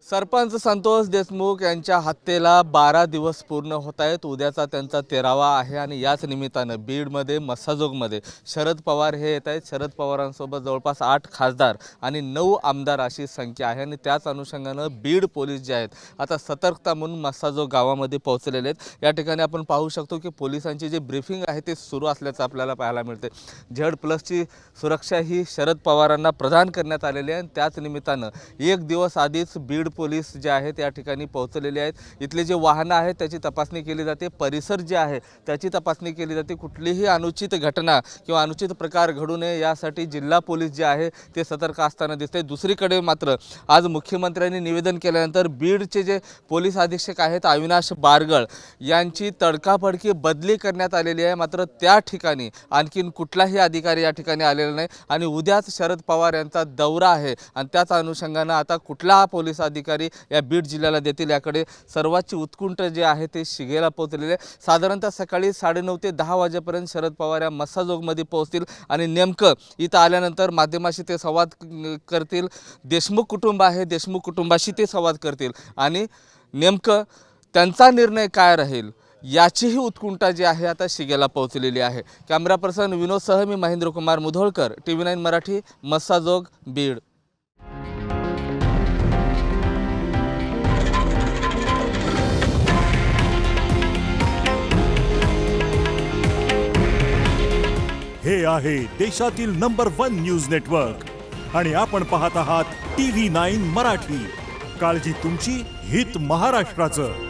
सरपंच संतोष देशमुख यांच्या हत्येला 12 दिवस पूर्ण होत आहेत। उद्याचा त्यांचा 13वा आहे आणि याच निमित्तानं बीडमध्ये मस्साजोगमध्ये शरद पवार हे येत आहेत। शरद पवारांसोबत जवळपास 8 खासदार आणि 9 आमदार अशी संख्या आहे आणि त्याच अनुषंगानं बीड पोलीस जे आहेत आता सतर्कता म्हणून मस्साजोग गावामध्ये पोहोचलेले आहेत। या ठिकाणी आपण पाहू शकतो की पोलिसांची जे ब्रीफिंग आहे ते सुरू असल्याचं आपल्याला पाहायला मिळते। झेड+ची सुरक्षा ही शरद पवारांना प्रदान करण्यात आलेली आहे आणि त्याच निमित्तानं एक दिवस आधीच बीड पोलीस जे आहेत या ठिकाणी पोहोचलेले आहेत। इथले जे वाहनं आहेत त्याची तपासणी केली जाते, परिसर जे आहे त्याची तपासणी केली जाते। कुठलीही अनुचित घटना किंवा अनुचित प्रकार घडू नये यासाठी जिल्हा पोलीस जे आहे ते सतर्क असताना दिसते। दुसरीकडे मात्र आज मुख्यमंत्र्यांनी निवेदन केल्यानंतर बीडचे जे पोलीस अधीक्षक आहेत अविनाश बारगळ यांची तडकाफडकी बदली करण्यात आलेली आहे। मात्र त्या ठिकाणी आणखीन कुठलाही अधिकारी या ठिकाणी आलेला नाही आणि उद्याच शरद पवार यांचा दौरा आहे आणि त्याच अनुषंगाने आता कुठला पोलीस अधिकारी या बीड जिल्ह्याला देतील याकडे सर्वांची उत्कंठ जे आहे ते शिगेला पोहोचलेले। साधारणतः सकाळी 9:30 ते 10 वाजेपर्यंत शरद पवार या मस्साजोगमध्ये पोहोचतील आणि नेमकं इथं आल्यानंतर माध्यमाशी ते संवाद करतील। देशमुख कुटुंब आहे, देशमुख कुटुंबाशी ते संवाद करतील आणि नेमकं त्यांचा निर्णय काय राहील याचीही उत्कंठा जी आहे आता शिगेला पोहोचलेली आहे। कॅमेरा पर्सन विनोद सह मी महेंद्र कुमार मुधोळकर, TV9 मराठी, मस्साजोग, बीड। हे आहे देशातील नंबर 1 न्यूज नेटवर्क आणि आपण पाहत आहात TV9 मराठी। काळजी तुमची, हित महाराष्ट्राचं।